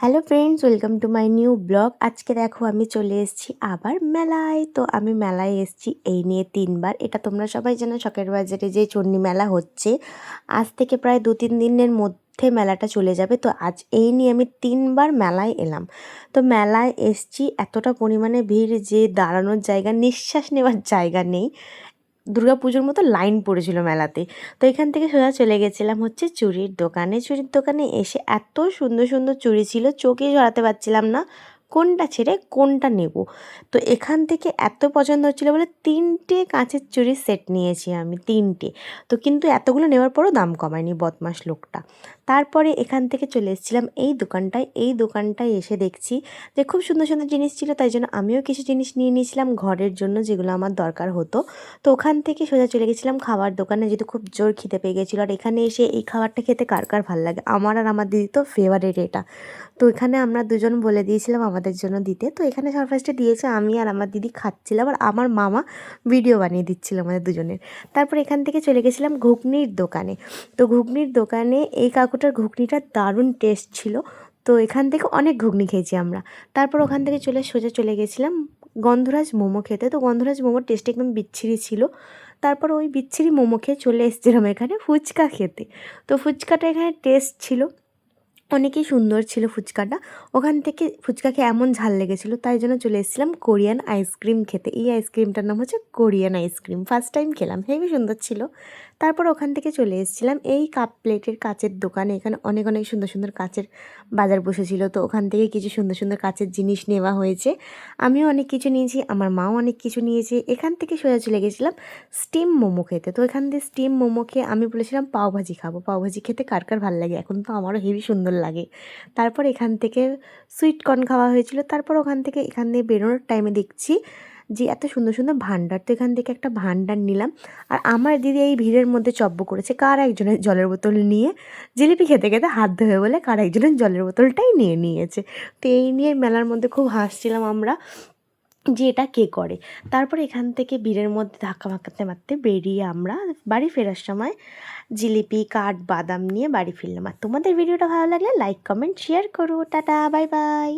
Hello friends, welcome to my new blog. আজকে দেখো আমি চলে এসেছি আবার মেলায়। তো আমি মেলায় এসেছি এই নিয়ে 3বার। এটা তোমরা সবাই জানো, শখের বাজারে যে চণ্ডী মেলা হচ্ছে, আজ থেকে প্রায় 2-3 দিনের মধ্যে মেলাটা চলে যাবে। তো আজ এই নিয়ে আমি 3বার মেলায় এলাম। তো মেলায় এসেছি, এতটা পরিমাণে ভিড় যে দাঁড়ানোর জায়গা, নিঃশ্বাস নেওয়ার জায়গা নেই। দুর্গাপুজোর মতো লাইন পড়েছিল মেলাতে। তো এখান থেকে সোজা চলে গেছিলাম হচ্ছে চুড়ির দোকানে। চুড়ির দোকানে এসে এত সুন্দর সুন্দর চুড়ি ছিল, চোখেই সরাতে পারছিলাম না কোনটা ছেড়ে কোনটা নেব। তো এখান থেকে এত পছন্দ হচ্ছিলো বলে 3টে কাঁচের চুড়ির সেট নিয়েছি আমি, 3টে। তো কিন্তু এতগুলো নেওয়ার পরও দাম কমায়নি বদমাস লোকটা। তারপরে এখান থেকে চলে এসেছিলাম এই দোকানটায়। এই দোকানটায় এসে দেখছি যে খুব সুন্দর সুন্দর জিনিস ছিল, তাই জন্য আমিও কিছু জিনিস নিয়ে নিয়েছিলাম ঘরের জন্য, যেগুলো আমার দরকার হতো। তো ওখান থেকে সোজা চলে গেছিলাম খাবার দোকানে, যেহেতু খুব জোর খিদে পেয়ে গেছিলো। আর এখানে এসে এই খাবারটা খেতে কার কার ভালো লাগে, আমার আর আমার দিদি তো ফেভারিট এটা। তো এখানে আমরা দুজন বলে দিয়েছিলাম আমাদের জন্য দিতে। তো এখানে সবার ফার্স্টে দিয়েছে, আমি আর আমার দিদি খাচ্ছিলাম, আর আমার মামা ভিডিও বানিয়ে দিচ্ছিল আমাদের দুজনের। তারপর এখান থেকে চলে গেছিলাম ঘুগনির দোকানে। তো ঘুগনির দোকানে এই কাকুটার ঘুগনিটা দারুণ টেস্ট ছিল। তো এখান থেকে অনেক ঘুগনি খেয়েছি আমরা। তারপর ওখান থেকে সোজা চলে গেছিলাম গন্ধরাজ মোমো খেতে। তো গন্ধরাজ মোমোর টেস্ট একদম বিচ্ছিরি ছিল। তারপর ওই বিচ্ছিরি মোমো খেয়ে চলে এসেছিলাম এখানে ফুচকা খেতে। তো ফুচকাটা এখানে টেস্ট ছিল, অনেকই সুন্দর ছিল ফুচকাটা। ওখান থেকে ফুচকা খেয়ে এমন ঝাল লেগেছিলো, তাই জন্য চলে এসেছিলাম কোরিয়ান আইসক্রিম খেতে। এই আইসক্রিমটার নাম হচ্ছে কোরিয়ান আইসক্রিম। ফার্স্ট টাইম খেলাম, হেবি সুন্দর ছিল। তারপর ওখান থেকে চলে এসেছিলাম এই কাপ প্লেটের কাচের দোকানে। এখানে অনেক অনেক সুন্দর সুন্দর কাচের বাজার বসেছিল। তো ওখান থেকে কিছু সুন্দর সুন্দর কাচের জিনিস নেওয়া হয়েছে। আমিও অনেক কিছু নিয়েছি, আমার মাও অনেক কিছু নিয়েছে। এখান থেকে সোজা চলে গেছিলাম স্টিম মোমো খেতে। তো এখান থেকে স্টিম মোমো খেয়ে আমি বলেছিলাম পাওভাজি খাবো। পাওভাজি খেতে কার কার ভালো লাগে, এখন তো আমারও হেবি সুন্দর লাগে। তারপর এখান থেকে সুইট কর্ন খাওয়া হয়েছিল। তারপর ওখান থেকে এখান দিয়ে বেরোনোর টাইমে দেখছি যে এত সুন্দর সুন্দর ভান্ডার। তো এখান থেকে একটা ভান্ডার নিলাম। আর আমার দিদি এই ভিড়ের মধ্যে চব্য করেছে, কার একজনের জলের বোতল নিয়ে জিলিপি খেতে খেতে হাত ধোবে বলে কার একজনের জলের বোতলটাই নিয়ে নিয়েছে। তো এই নিয়ে মেলার মধ্যে খুব হাসছিলাম আমরা যে এটা কে করে। তারপর এখান থেকে ভিড়ের মধ্যে ধাক্কা মারতে মারতে বেরিয়ে আমরা বাড়ি ফেরার সময় জিলিপি কাঠ বাদাম নিয়ে বাড়ি ফিরলাম। আর তোমাদের ভিডিওটা ভালো লাগলে লাইক কমেন্ট শেয়ার করো। Tata, bye bye.